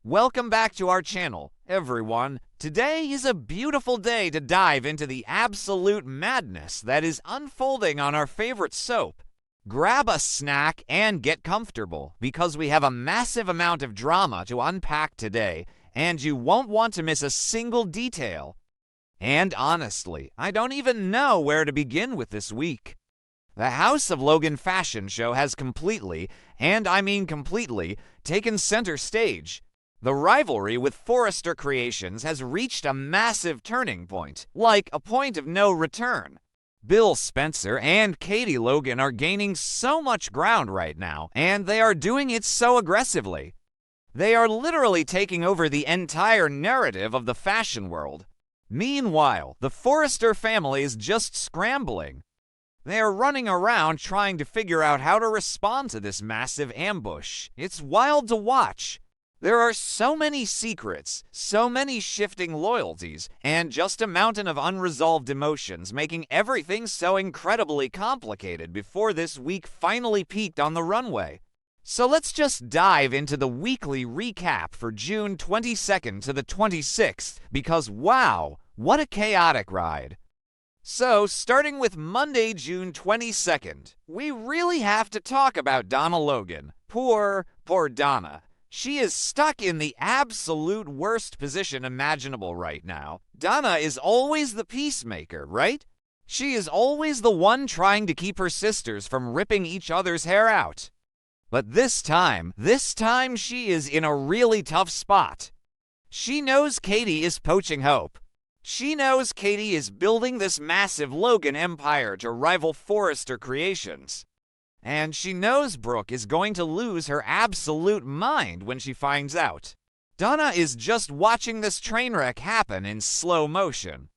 Welcome back to our channel, everyone. Today is a beautiful day to dive into the absolute madness that is unfolding on our favorite soap. Grab a snack and get comfortable, because we have a massive amount of drama to unpack today, and you won't want to miss a single detail. And honestly, I don't even know where to begin with this week. The House of Logan fashion show has completely, and I mean completely, taken center stage. The rivalry with Forrester Creations has reached a massive turning point, like a point of no return. Bill Spencer and Katie Logan are gaining so much ground right now, and they are doing it so aggressively. They are literally taking over the entire narrative of the fashion world. Meanwhile, the Forrester family is just scrambling. They are running around trying to figure out how to respond to this massive ambush. It's wild to watch. There are so many secrets, so many shifting loyalties, and just a mountain of unresolved emotions, making everything so incredibly complicated before this week finally peaked on the runway. So let's just dive into the weekly recap for June 22nd to the 26th, because wow, what a chaotic ride. So, starting with Monday, June 22nd, we really have to talk about Donna Logan. Poor Donna. She is stuck in the absolute worst position imaginable right now. Donna is always the peacemaker, right? She is always the one trying to keep her sisters from ripping each other's hair out. But this time she is in a really tough spot. She knows Katie is poaching Hope. She knows Katie is building this massive Logan empire to rival Forrester Creations. And she knows Brooke is going to lose her absolute mind when she finds out. Donna is just watching this train wreck happen in slow motion.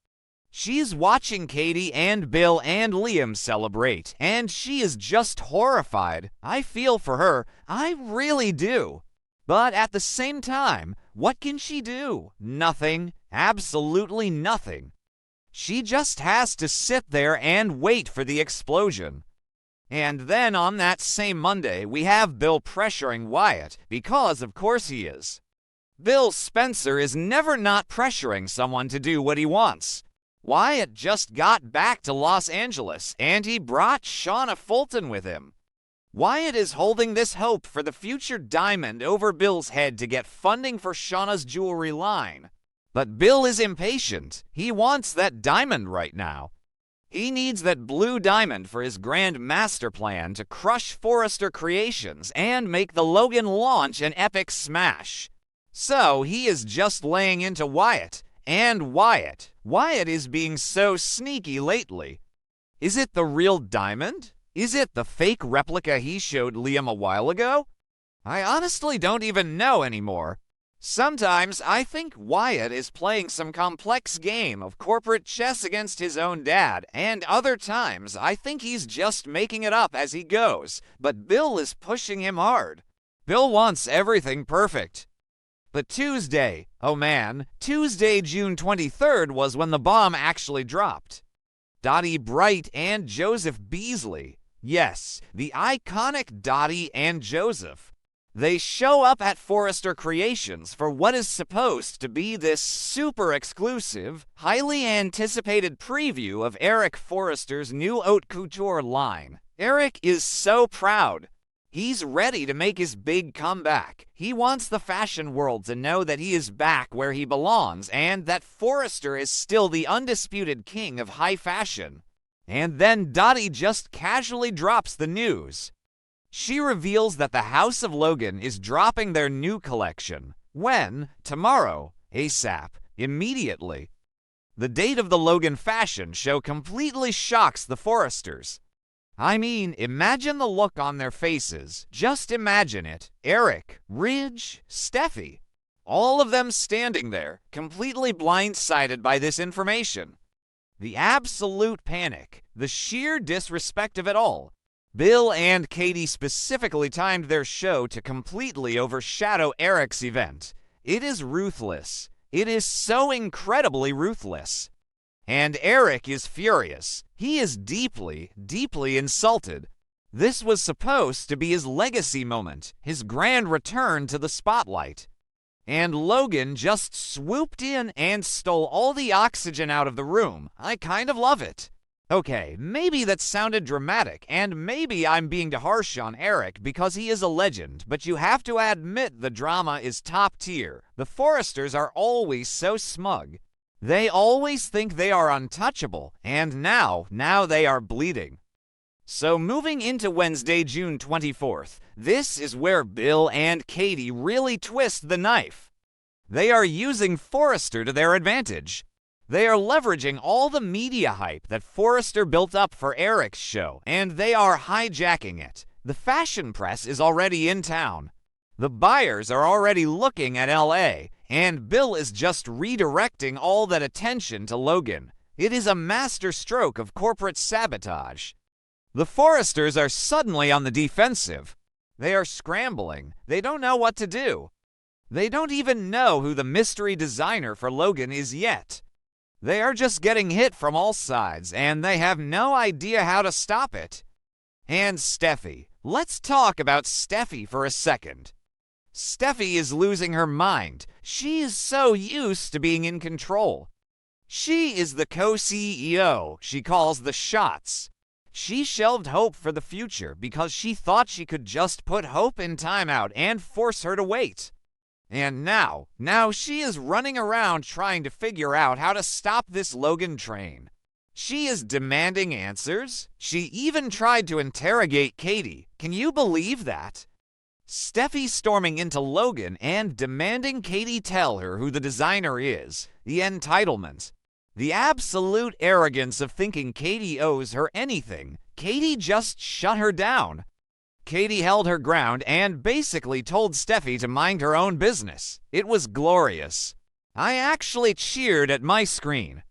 She's watching Katie and Bill and Liam celebrate, and she is just horrified. I feel for her, I really do. But at the same time, what can she do? Nothing. Absolutely nothing. She just has to sit there and wait for the explosion. And then on that same Monday, we have Bill pressuring Wyatt, because of course he is. Bill Spencer is never not pressuring someone to do what he wants. Wyatt just got back to Los Angeles, and he brought Shauna Fulton with him. Wyatt is holding this hope for the future diamond over Bill's head to get funding for Shauna's jewelry line. But Bill is impatient. He wants that diamond right now. He needs that blue diamond for his grand master plan to crush Forrester Creations and make the Logan launch an epic smash. So he is just laying into Wyatt. And Wyatt is being so sneaky lately. Is it the real diamond? Is it the fake replica he showed Liam a while ago? I honestly don't even know anymore. Sometimes I think Wyatt is playing some complex game of corporate chess against his own dad, and other times I think he's just making it up as he goes, but Bill is pushing him hard. Bill wants everything perfect. But Tuesday, oh man, Tuesday, June 23rd was when the bomb actually dropped. Dottie Bright and Joseph Beasley. Yes, the iconic Dottie and Joseph. They show up at Forrester Creations for what is supposed to be this super exclusive, highly anticipated preview of Eric Forrester's new haute couture line. Eric is so proud. He's ready to make his big comeback. He wants the fashion world to know that he is back where he belongs and that Forrester is still the undisputed king of high fashion. And then Dottie just casually drops the news. She reveals that the House of Logan is dropping their new collection. When? Tomorrow. ASAP. Immediately. The date of the Logan fashion show completely shocks the Forresters. I mean, imagine the look on their faces. Just imagine it. Eric, Ridge, Steffy. All of them standing there, completely blindsided by this information. The absolute panic. The sheer disrespect of it all. Bill and Katie specifically timed their show to completely overshadow Eric's event. It is ruthless. It is so incredibly ruthless. And Eric is furious. He is deeply, deeply insulted. This was supposed to be his legacy moment, his grand return to the spotlight. and Logan just swooped in and stole all the oxygen out of the room. I kind of love it. Okay, maybe that sounded dramatic, and maybe I'm being too harsh on Eric because he is a legend, but you have to admit the drama is top tier. The Forresters are always so smug. They always think they are untouchable, and now they are bleeding. So moving into Wednesday, June 24th, this is where Bill and Katie really twist the knife. They are using Forrester to their advantage. They are leveraging all the media hype that Forrester built up for Eric's show, and they are hijacking it. The fashion press is already in town. The buyers are already looking at LA, and Bill is just redirecting all that attention to Logan. It is a master stroke of corporate sabotage. The Forresters are suddenly on the defensive. They are scrambling. They don't know what to do. They don't even know who the mystery designer for Logan is yet. They are just getting hit from all sides, and they have no idea how to stop it. And Steffy. Let's talk about Steffy for a second. Steffy is losing her mind. She is so used to being in control. She is the co-CEO. She calls the shots. She shelved Hope for the future because she thought she could just put Hope in timeout and force her to wait. And now she is running around trying to figure out how to stop this Logan train. She is demanding answers. She even tried to interrogate Katie. Can you believe that? Steffy storming into Logan and demanding Katie tell her who the designer is. The entitlement. The absolute arrogance of thinking Katie owes her anything. Katie just shut her down. Katie held her ground and basically told Steffy to mind her own business. It was glorious. I actually cheered at my screen.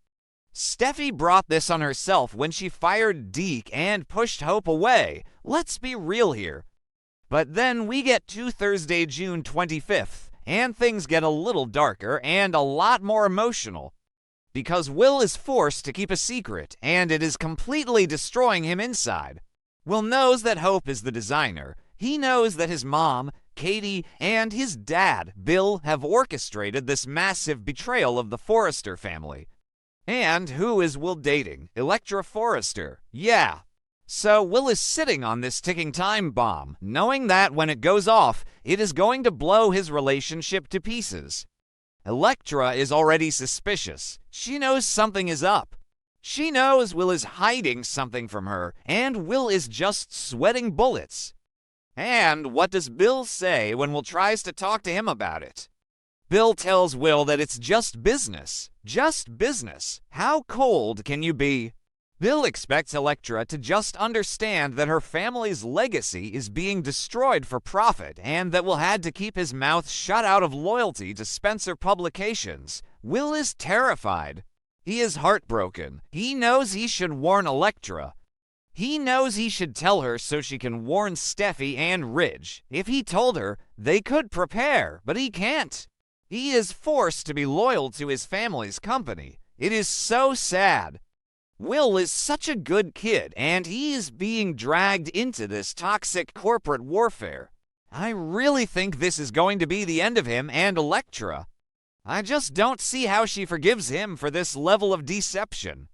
Steffy brought this on herself when she fired Deke and pushed Hope away. Let's be real here. But then we get to Thursday, June 25th, and things get a little darker and a lot more emotional. Because Will is forced to keep a secret, and it is completely destroying him inside. Will knows that Hope is the designer. He knows that his mom, Katie, and his dad, Bill, have orchestrated this massive betrayal of the Forrester family. And who is Will dating? Elektra Forrester. Yeah. So Will is sitting on this ticking time bomb, knowing that when it goes off, it is going to blow his relationship to pieces. Elektra is already suspicious. She knows something is up. She knows Will is hiding something from her, and Will is just sweating bullets. And what does Bill say when Will tries to talk to him about it? Bill tells Will that it's just business. Just business. How cold can you be? Bill expects Elektra to just understand that her family's legacy is being destroyed for profit and that Will had to keep his mouth shut out of loyalty to Spencer Publications. Will is terrified. He is heartbroken. He knows he should warn Elektra. He knows he should tell her so she can warn Steffy and Ridge. If he told her, they could prepare, but he can't. He is forced to be loyal to his family's company. It is so sad. Will is such a good kid, and he is being dragged into this toxic corporate warfare. I really think this is going to be the end of him and Elektra. I just don't see how she forgives him for this level of deception.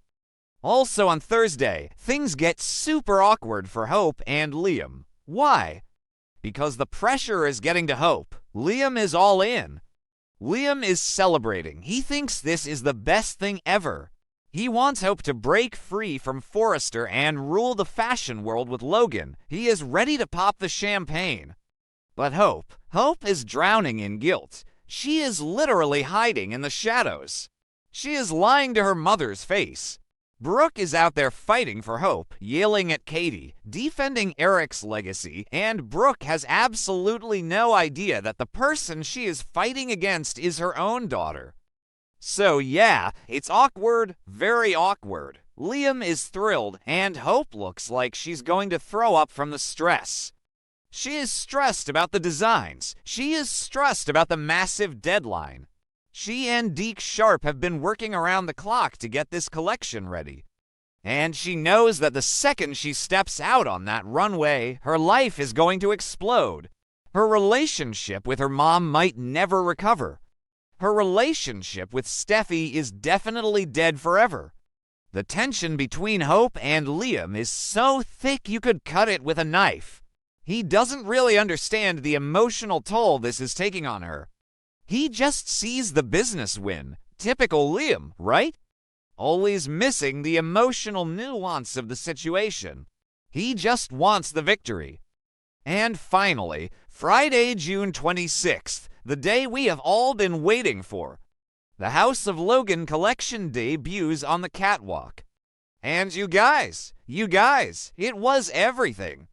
Also on Thursday, things get super awkward for Hope and Liam. Why? Because the pressure is getting to Hope. Liam is all in. Liam is celebrating. He thinks this is the best thing ever. He wants Hope to break free from Forrester and rule the fashion world with Logan. He is ready to pop the champagne. But Hope is drowning in guilt. She is literally hiding in the shadows. She is lying to her mother's face. Brooke is out there fighting for Hope, yelling at Katie, defending Eric's legacy, and Brooke has absolutely no idea that the person she is fighting against is her own daughter. So yeah, it's awkward, very awkward. Liam is thrilled, and Hope looks like she's going to throw up from the stress. She is stressed about the designs. She is stressed about the massive deadline. She and Deke Sharp have been working around the clock to get this collection ready. And she knows that the second she steps out on that runway, her life is going to explode. Her relationship with her mom might never recover. Her relationship with Steffy is definitely dead forever. The tension between Hope and Liam is so thick you could cut it with a knife. He doesn't really understand the emotional toll this is taking on her. He just sees the business win. Typical Liam, right? Always missing the emotional nuance of the situation. He just wants the victory. And finally, Friday, June 26th, the day we have all been waiting for. The House of Logan collection debuts on the catwalk. And you guys, it was everything.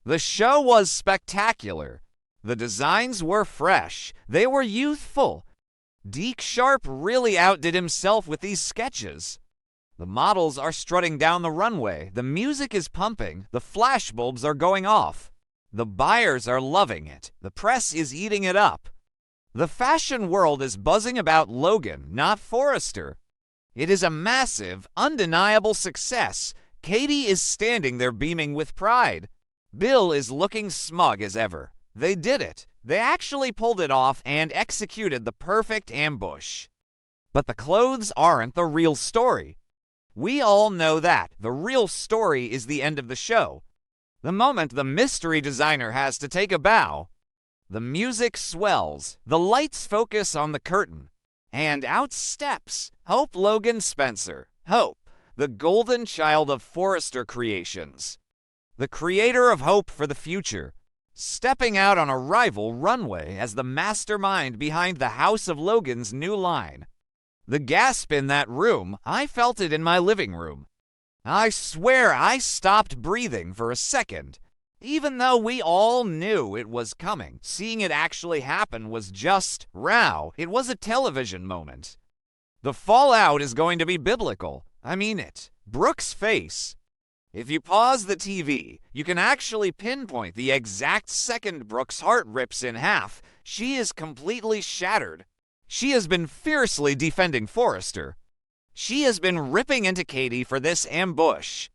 The show was spectacular. The designs were fresh. They were youthful. Deke Sharp really outdid himself with these sketches. The models are strutting down the runway. The music is pumping. The flashbulbs are going off. The buyers are loving it. The press is eating it up. The fashion world is buzzing about Logan, not Forrester. It is a massive, undeniable success. Katie is standing there beaming with pride. Bill is looking smug as ever. They did it. They actually pulled it off and executed the perfect ambush. But the clothes aren't the real story. We all know that. The real story is the end of the show. The moment the mystery designer has to take a bow. The music swells, the lights focus on the curtain, and out steps Hope Logan Spencer. Hope, the golden child of Forrester Creations. The creator of hope for the future, stepping out on a rival runway as the mastermind behind the House of Logan's new line. The gasp in that room, I felt it in my living room. I swear I stopped breathing for a second. Even though we all knew it was coming, seeing it actually happen was just, wow, it was a television moment. The fallout is going to be biblical. I mean it. Brooke's face. If you pause the TV, you can actually pinpoint the exact second Brooke's heart rips in half. She is completely shattered. She has been fiercely defending Forrester. She has been ripping into Katie for this ambush.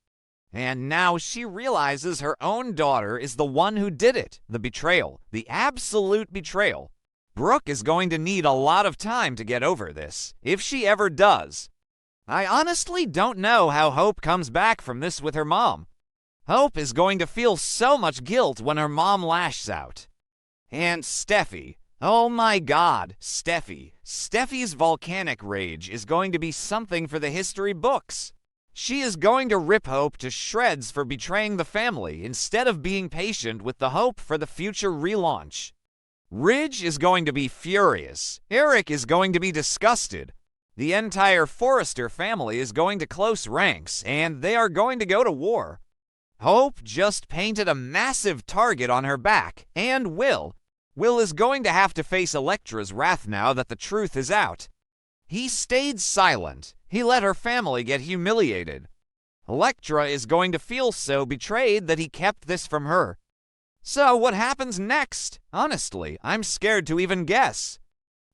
And now she realizes her own daughter is the one who did it. The betrayal. The absolute betrayal. Brooke is going to need a lot of time to get over this, if she ever does. I honestly don't know how Hope comes back from this with her mom. Hope is going to feel so much guilt when her mom lashes out. And Steffy. Oh my God, Steffy. Steffy's volcanic rage is going to be something for the history books. She is going to rip Hope to shreds for betraying the family instead of being patient with the hope for the future relaunch. Ridge is going to be furious. Eric is going to be disgusted. The entire Forrester family is going to close ranks, and they are going to go to war. Hope just painted a massive target on her back, and Will is going to have to face Elektra's wrath now that the truth is out. He stayed silent. He let her family get humiliated. Elektra is going to feel so betrayed that he kept this from her. So what happens next? Honestly, I'm scared to even guess.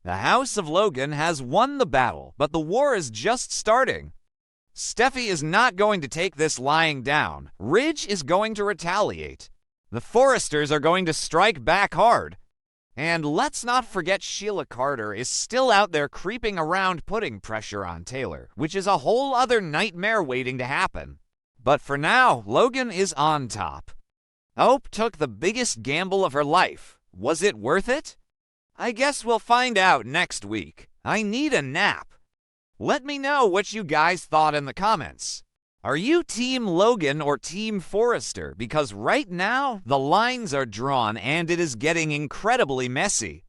The House of Logan has won the battle, but the war is just starting. Steffy is not going to take this lying down. Ridge is going to retaliate. The Forresters are going to strike back hard. And let's not forget Sheila Carter is still out there creeping around putting pressure on Taylor, which is a whole other nightmare waiting to happen. But for now, Logan is on top. Hope took the biggest gamble of her life. Was it worth it? I guess we'll find out next week. I need a nap. Let me know what you guys thought in the comments. Are you Team Logan or Team Forrester? Because right now, the lines are drawn and it is getting incredibly messy.